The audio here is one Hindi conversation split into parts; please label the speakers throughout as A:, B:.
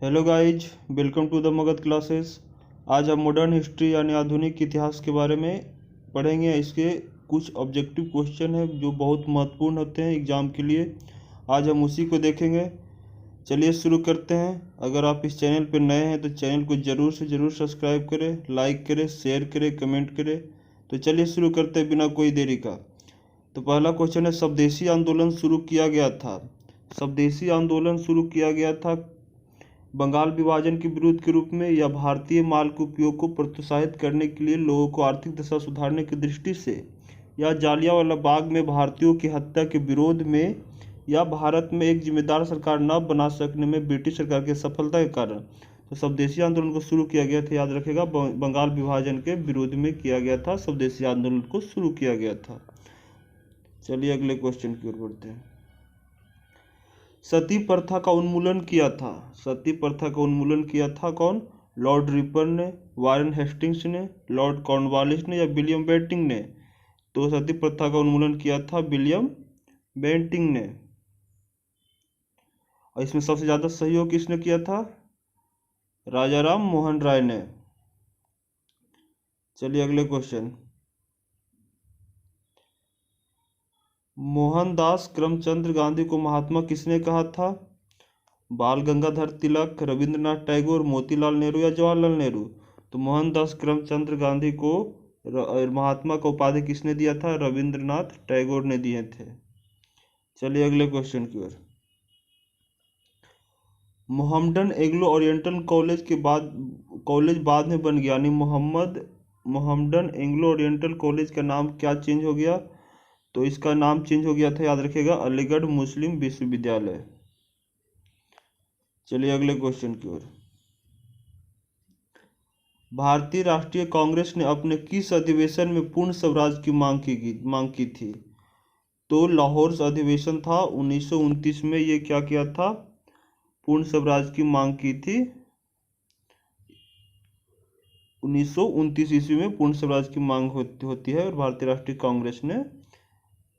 A: Hello guys, welcome to the Magadh classes. आज हम मॉडर्न हिस्ट्री यानी आधुनिक इतिहास के बारे में पढ़ेंगे। इसके कुछ ऑब्जेक्टिव क्वेश्चन हैं जो बहुत महत्वपूर्ण होते हैं एग्ज़ाम के लिए। आज हम उसी को देखेंगे। चलिए शुरू करते हैं। अगर आप इस चैनल पर नए हैं तो चैनल को ज़रूर से ज़रूर सब्सक्राइब करें, लाइक करें, शेयर करें, कमेंट करें। तो चलिए शुरू करते हैं बिना कोई देरी का। तो पहला क्वेश्चन है, स्वदेशी आंदोलन शुरू किया गया था। स्वदेशी आंदोलन शुरू किया गया था बंगाल विभाजन के विरोध के रूप में, या भारतीय माल के उपयोग को प्रोत्साहित करने के लिए लोगों को आर्थिक दशा सुधारने की दृष्टि से, या जालियांवाला बाग में भारतीयों की हत्या के विरोध में, या भारत में एक जिम्मेदार सरकार न बना सकने में ब्रिटिश सरकार की सफलता के कारण। तो स्वदेशी आंदोलन को शुरू किया गया था, याद रखेगा, बंगाल विभाजन के विरोध में किया गया था। स्वदेशी आंदोलन को शुरू किया गया था। चलिए अगले क्वेश्चन की ओर बढ़ते हैं। सती प्रथा का उन्मूलन किया था। सती प्रथा का उन्मूलन किया था कौन? लॉर्ड रिपर ने, वारेन हेस्टिंग्स ने, लॉर्ड कॉर्नवालिस ने, या विलियम बेंटिंक ने? तो सती प्रथा का उन्मूलन किया था विलियम बेंटिंक ने। और इसमें सबसे ज्यादा सहयोग किसने किया था? राजा राम मोहन राय ने। चलिए अगले क्वेश्चन। मोहनदास करमचंद गांधी को महात्मा किसने कहा था? बाल गंगाधर तिलक, रविंद्रनाथ टैगोर, मोतीलाल नेहरू, या जवाहरलाल नेहरू? तो मोहनदास करमचंद गांधी को महात्मा का उपाधि किसने दिया था? रविंद्रनाथ टैगोर ने दिए थे। चलिए अगले क्वेश्चन की ओर। मोहम्मडन एंग्लो ओरिएंटल कॉलेज बाद में बन गया, यानी मोहम्मडन एंग्लो ओरिएंटल कॉलेज का नाम क्या चेंज हो गया? तो इसका नाम चेंज हो गया था, याद रखिएगा, अलीगढ़ मुस्लिम विश्वविद्यालय। चलिए अगले क्वेश्चन की ओर। भारतीय राष्ट्रीय कांग्रेस ने अपने किस अधिवेशन में पूर्ण स्वराज की मांग की थी? तो लाहौर अधिवेशन था 1929 में। ये क्या किया था? पूर्ण स्वराज की मांग की थी। 1929 ईस्वी में पूर्ण स्वराज की मांग होती है, और भारतीय राष्ट्रीय कांग्रेस ने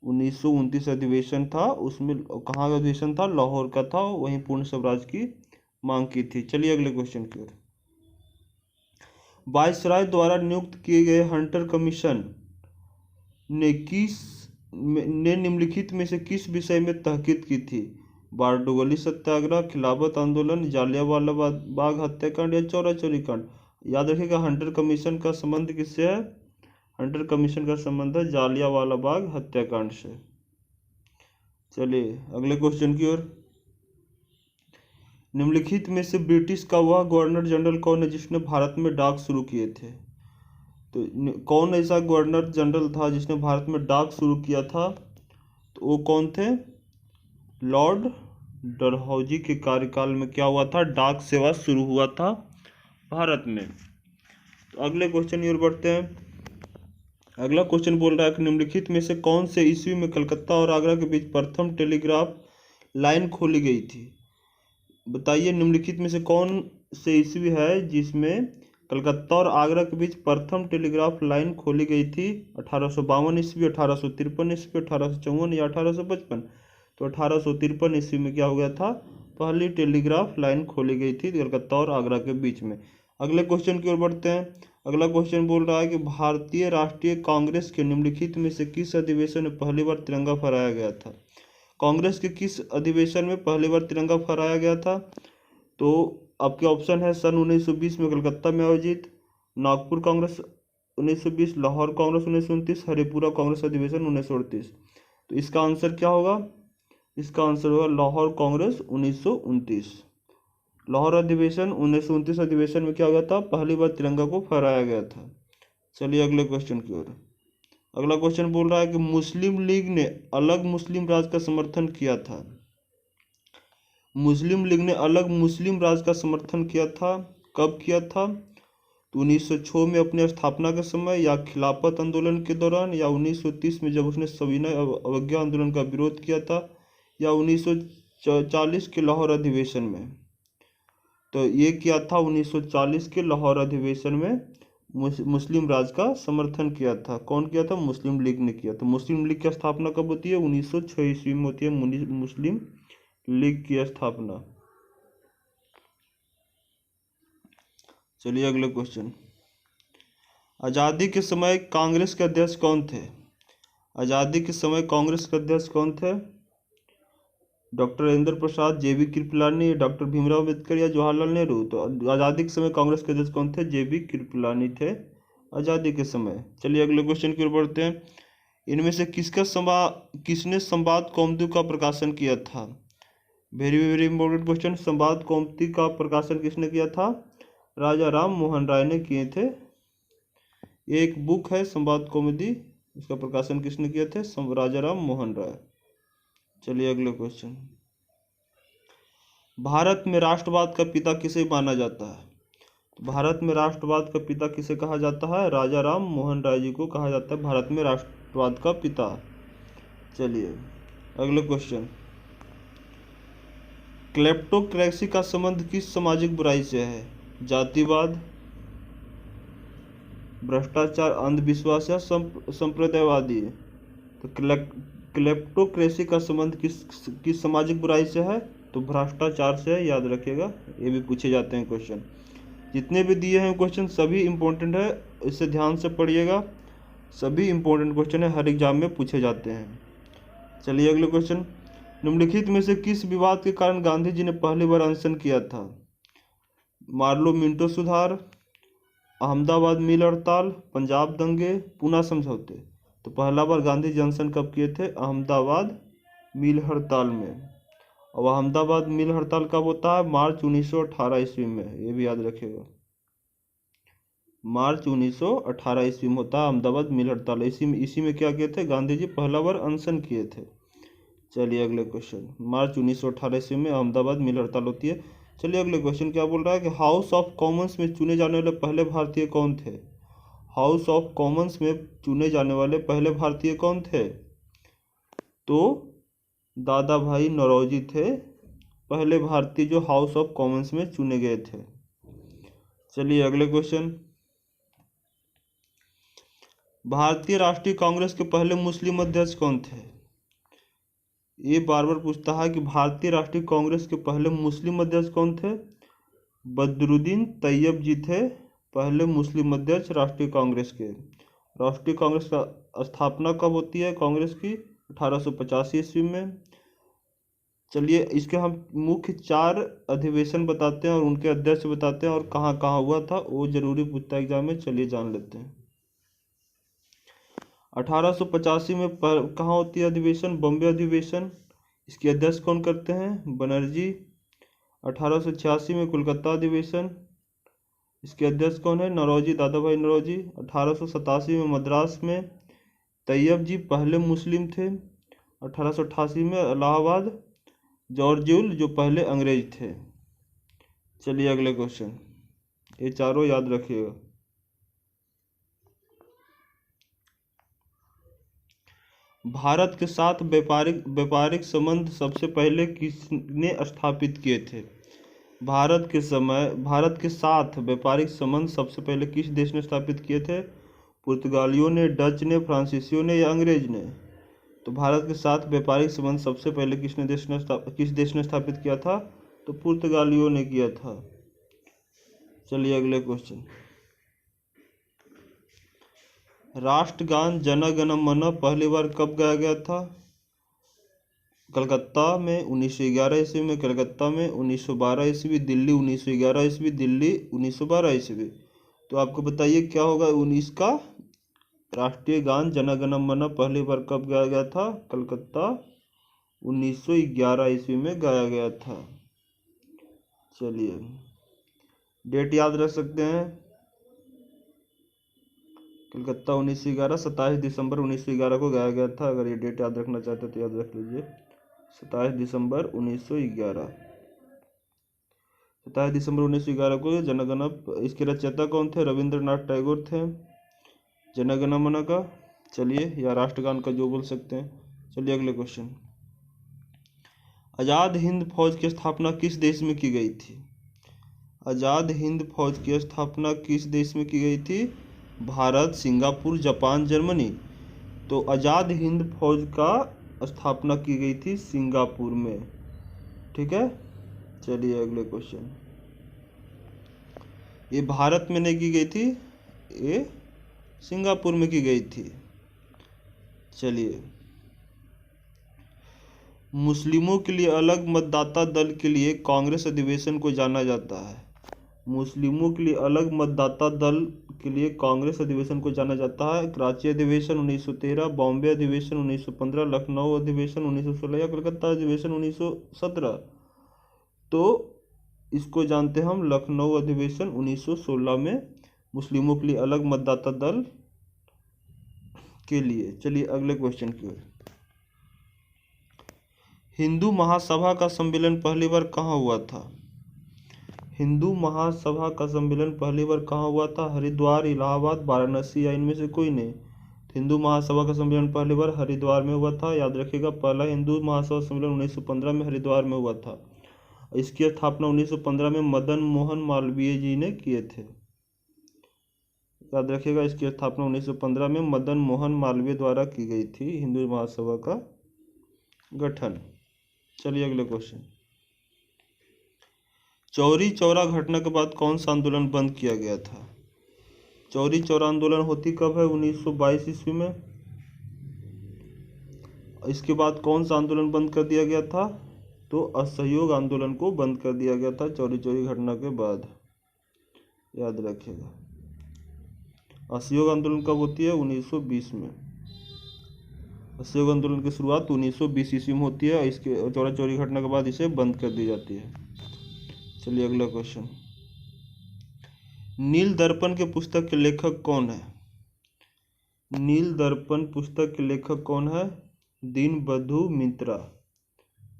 A: 1929 अधिवेशन था, उसमें कहाँ का अधिवेशन था? लाहौर का था, वहीं पूर्ण स्वराज की मांग की थी। चलिए अगले क्वेश्चन की ओर। वायसराय द्वारा नियुक्त किए गए हंटर कमीशन ने निम्नलिखित में से किस विषय में तहकीक की थी? बारडोली सत्याग्रह, खिलाफत आंदोलन, जालियांवाला बाग हत्याकांड, या चौरा चौरी कांड? याद रखिएगा, हंटर कमीशन का संबंध किससे है? हंटर कमीशन का संबंध है जालियांवाला बाग हत्याकांड से। चलिए अगले क्वेश्चन की ओर। निम्नलिखित में से ब्रिटिश का वह गवर्नर जनरल कौन है जिसने भारत में डाक शुरू किए थे? तो कौन ऐसा गवर्नर जनरल था जिसने भारत में डाक शुरू किया था? तो वो कौन थे? लॉर्ड डलहौजी के कार्यकाल में क्या हुआ था? डाक सेवा शुरू हुआ था भारत में। तो अगले क्वेश्चन की ओर बढ़ते हैं। अगला क्वेश्चन बोल रहा है कि निम्नलिखित में से कौन से ईस्वी में कलकत्ता और आगरा के बीच प्रथम टेलीग्राफ लाइन खोली गई थी? बताइए, निम्नलिखित में से कौन से ईस्वी है जिसमें कलकत्ता और आगरा के बीच प्रथम टेलीग्राफ लाइन खोली गई थी? 1852 ईस्वी, 1853 ईस्वी, 1854, या 1855? तो 1853 ईस्वी में क्या हो गया था? पहली टेलीग्राफ लाइन खोली गई थी कलकत्ता और आगरा के बीच में। अगले क्वेश्चन की ओर बढ़ते हैं। अगला क्वेश्चन बोल रहा है कि भारतीय राष्ट्रीय कांग्रेस के निम्नलिखित में से किस अधिवेशन में पहली बार तिरंगा फहराया गया था? कांग्रेस के किस अधिवेशन में पहली बार तिरंगा फहराया गया था? तो आपके ऑप्शन है सन 1920 में कलकत्ता में आयोजित, नागपुर कांग्रेस 1920, लाहौर कांग्रेस 1929, हरिपुरा कांग्रेस अधिवेशन 1938। तो इसका आंसर क्या होगा? इसका आंसर होगा लाहौर कांग्रेस 1929। लाहौर अधिवेशन 1929 अधिवेशन में क्या हो गया था? पहली बार तिरंगा को फहराया गया था। चलिए अगले क्वेश्चन की ओर। अगला क्वेश्चन बोल रहा है कि मुस्लिम लीग ने अलग मुस्लिम राज्य का समर्थन किया था। मुस्लिम लीग ने अलग मुस्लिम राज्य का समर्थन किया था, कब किया था? तो 1906 में अपनी स्थापना के समय, या खिलाफत आंदोलन के दौरान, या 1930 में जब उसने सविनय अवज्ञा आंदोलन का विरोध किया था, या 1940 के लाहौर अधिवेशन में? तो ये किया था 1940 के लाहौर अधिवेशन में मुस्लिम राज का समर्थन किया था। कौन किया था? मुस्लिम लीग ने किया। तो मुस्लिम लीग की स्थापना कब होती है? 1906 ईस्वी में होती है मुस्लिम लीग की स्थापना। चलिए अगले क्वेश्चन। आज़ादी के समय कांग्रेस के अध्यक्ष कौन थे? आज़ादी के समय कांग्रेस के अध्यक्ष कौन थे? डॉक्टर राजेंद्र प्रसाद, जेबी कृपलानी, डॉक्टर भीमराव अम्बेडकर या जवाहरलाल नेहरू? तो आज़ादी के समय कांग्रेस के अध्यक्ष कौन थे? जेबी कृपलानी थे आज़ादी के समय। चलिए अगले क्वेश्चन की ओर बढ़ते हैं। इनमें से किसने संवाद कौमुदी का प्रकाशन किया था? Very very important question. संवाद कौमुदी का प्रकाशन किसने किया था? राजा राम मोहन राय ने किए थे। एक बुक है संवाद कौमुदी, इसका प्रकाशन किसने किए थे? राजा राम मोहन राय। चलिए अगले क्वेश्चन। भारत में राष्ट्रवाद का पिता किसे माना जाता है? तो भारत में राष्ट्रवाद का पिता किसे कहा जाता है? राजा राम मोहन राय जी को कहा जाता है भारत में राष्ट्रवाद का पिता। चलिए अगले क्वेश्चन। क्लेप्टोक्रेसी का संबंध किस सामाजिक बुराई से है? जातिवाद, भ्रष्टाचार, अंधविश्वास या संप्रदायवादी? तो क्लेप्टोक्रेसी का संबंध किस सामाजिक बुराई से है? तो भ्रष्टाचार से है, याद रखिएगा, ये भी पूछे जाते हैं क्वेश्चन। जितने भी दिए हैं क्वेश्चन सभी इंपॉर्टेंट है, इसे ध्यान से पढ़िएगा, सभी इंपॉर्टेंट क्वेश्चन है, हर एग्जाम में पूछे जाते हैं। चलिए अगले क्वेश्चन। निम्नलिखित में से किस विवाद के कारण गांधी जी ने पहली बार अनशन किया था? मार्लो मिंटो सुधार, अहमदाबाद मिल हड़ताल, पंजाब दंगे, पूना समझौते? तो पहला बार गांधी जी अनशन कब किए थे? अहमदाबाद मिल हड़ताल में। अब अहमदाबाद मिल हड़ताल कब होता है? मार्च 1918 ईस्वी में, ये भी याद रखिएगा, मार्च 1918 ईस्वी में होता है अहमदाबाद मिल हड़ताल। इसी में क्या किए थे? गांधी जी पहला बार अनशन किए थे। चलिए अगले क्वेश्चन। मार्च 1918 ईस्वी में अहमदाबाद मिल हड़ताल होती है। चलिए अगले क्वेश्चन क्या बोल रहा है कि हाउस ऑफ कॉमन्स में चुने जाने वाले पहले भारतीय कौन थे? हाउस ऑफ कॉमन्स में चुने जाने वाले पहले भारतीय कौन थे? तो दादा भाई नौरोजी थे पहले भारतीय जो हाउस ऑफ कॉमन्स में चुने गए थे। चलिए अगले क्वेश्चन। भारतीय राष्ट्रीय कांग्रेस के पहले मुस्लिम अध्यक्ष कौन थे? ये बार बार पूछता है कि भारतीय राष्ट्रीय कांग्रेस के पहले मुस्लिम अध्यक्ष कौन थे? बदरुद्दीन तैयब जी थे पहले मुस्लिम अध्यक्ष राष्ट्रीय कांग्रेस के। राष्ट्रीय कांग्रेस का स्थापना कब होती है कांग्रेस की? 1885 ईस्वी में। चलिए इसके हम मुख्य 4 अधिवेशन बताते हैं और उनके अध्यक्ष बताते हैं और कहाँ कहाँ हुआ था, वो जरूरी पूछता है एग्जाम में। चलिए जान लेते हैं। 1885 में कहाँ होती है अधिवेशन? बॉम्बे अधिवेशन। इसके अध्यक्ष कौन करते हैं? बनर्जी। 1886 में कोलकाता अधिवेशन, इसके अध्यक्ष कौन है? नौरोजी, दादा भाई नौरोजी। 1887 में मद्रास में तैयब जी पहले मुस्लिम थे। 1888 में इलाहाबाद जॉर्जियल जो पहले अंग्रेज थे। चलिए अगले क्वेश्चन, ये चारों याद रखिएगा। भारत के साथ व्यापारिक संबंध सबसे पहले किसने स्थापित किए थे? भारत के साथ व्यापारिक संबंध सबसे पहले किस देश ने स्थापित किए थे? पुर्तगालियों ने, डच ने, फ्रांसीसियों ने या अंग्रेज ने? तो भारत के साथ व्यापारिक संबंध सबसे पहले किस देश ने स्थापित किया था? तो पुर्तगालियों ने किया था। चलिए अगले क्वेश्चन। राष्ट्रगान जन गण मन पहली बार कब गाया गया था? कलकत्ता में 1911 ईस्वी में, कलकत्ता में 1912 ईस्वी, दिल्ली 1911 ईस्वी, दिल्ली 1912 ईस्वी। तो आपको बताइए क्या होगा 19 का? राष्ट्रीय गान जन गण मन पहली बार कब गाया गया था? कलकत्ता 1911 ईस्वी में गाया गया था। चलिए डेट याद रख सकते हैं। कलकत्ता 1911, 27 दिसंबर 1911 को गाया गया था। अगर ये डेट याद रखना चाहते हैं तो याद रख लीजिए, 27 दिसंबर 1911। 27 दिसंबर 1911 को जनगण। इसके रचयिता कौन थे? रविंद्रनाथ टैगोर थे जनगण मन का। चलिए, या राष्ट्रगान का जो बोल सकते हैं। चलिए अगले क्वेश्चन। आज़ाद हिंद फौज की स्थापना किस देश में की गई थी? आज़ाद हिंद फौज की स्थापना किस देश में की गई थी? Bharat, Singapore, Japan, Germany. तो आज़ाद हिंद फौज का स्थापना की गई थी सिंगापुर में। ठीक है, चलिए अगले क्वेश्चन। ये भारत में नहीं की गई थी, ये सिंगापुर में की गई थी। चलिए, मुस्लिमों के लिए अलग मतदाता दल के लिए कांग्रेस अधिवेशन को जाना जाता है। मुस्लिमों के लिए अलग मतदाता दल के लिए कांग्रेस अधिवेशन को जाना जाता है। कराची अधिवेशन 1913, बॉम्बे अधिवेशन 1915, लखनऊ अधिवेशन 1916 या कलकत्ता अधिवेशन 1917। तो इसको जानते हैं हम लखनऊ अधिवेशन 1916 में, मुस्लिमों के लिए अलग मतदाता दल के लिए। चलिए अगले क्वेश्चन की ओर। हिंदू महासभा का सम्मेलन पहली बार कहाँ हुआ था? हिंदू महासभा का सम्मेलन पहली बार कहाँ हुआ था? हरिद्वार, इलाहाबाद, वाराणसी या इनमें से कोई नहीं। हिंदू महासभा का सम्मेलन पहली बार हरिद्वार में हुआ था। याद रखिएगा, पहला हिंदू महासभा सम्मेलन 1915 में हरिद्वार में हुआ था। इसकी स्थापना 1915 में मदन मोहन मालवीय जी ने किए थे। याद रखिएगा, इसकी स्थापना 1915 में मदन मोहन मालवीय द्वारा की गई थी हिंदू महासभा का गठन। चलिए अगले क्वेश्चन। चौरी चौरा घटना के बाद कौन सा आंदोलन बंद किया गया था? चौरी चौरा आंदोलन होती कब है? 1922 ईस्वी में। इसके बाद कौन सा आंदोलन बंद कर दिया गया था? तो असहयोग आंदोलन को बंद कर दिया गया था चौरी चौरी घटना के बाद। याद रखिएगा, असहयोग आंदोलन कब होती है? 1920 में। असहयोग आंदोलन की शुरुआत 1920 ईस्वी में होती है। इसके चौरा चौरी घटना के बाद इसे बंद कर दी जाती है। चलिए अगला क्वेश्चन। नील दर्पण के पुस्तक के लेखक कौन है? नील दर्पण पुस्तक के लेखक कौन है? दीनबंधु मित्रा।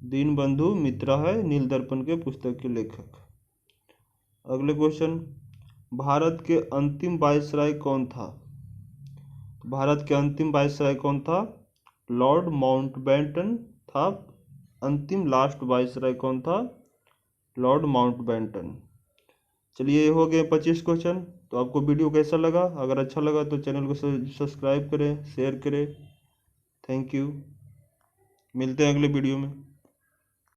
A: दीनबंधु मित्रा है नील दर्पण के पुस्तक के लेखक। अगले क्वेश्चन। भारत के अंतिम वायसराय कौन था? भारत के अंतिम वायसराय कौन था? लॉर्ड माउंटबेटन था। अंतिम लास्ट वायसराय कौन था? Lord Mountbatten. चलिए, हो गए 25 क्वेश्चन। तो आपको वीडियो कैसा लगा? अगर अच्छा लगा तो चैनल को सब्सक्राइब करें, शेयर करें। Thank you. मिलते हैं अगले वीडियो में।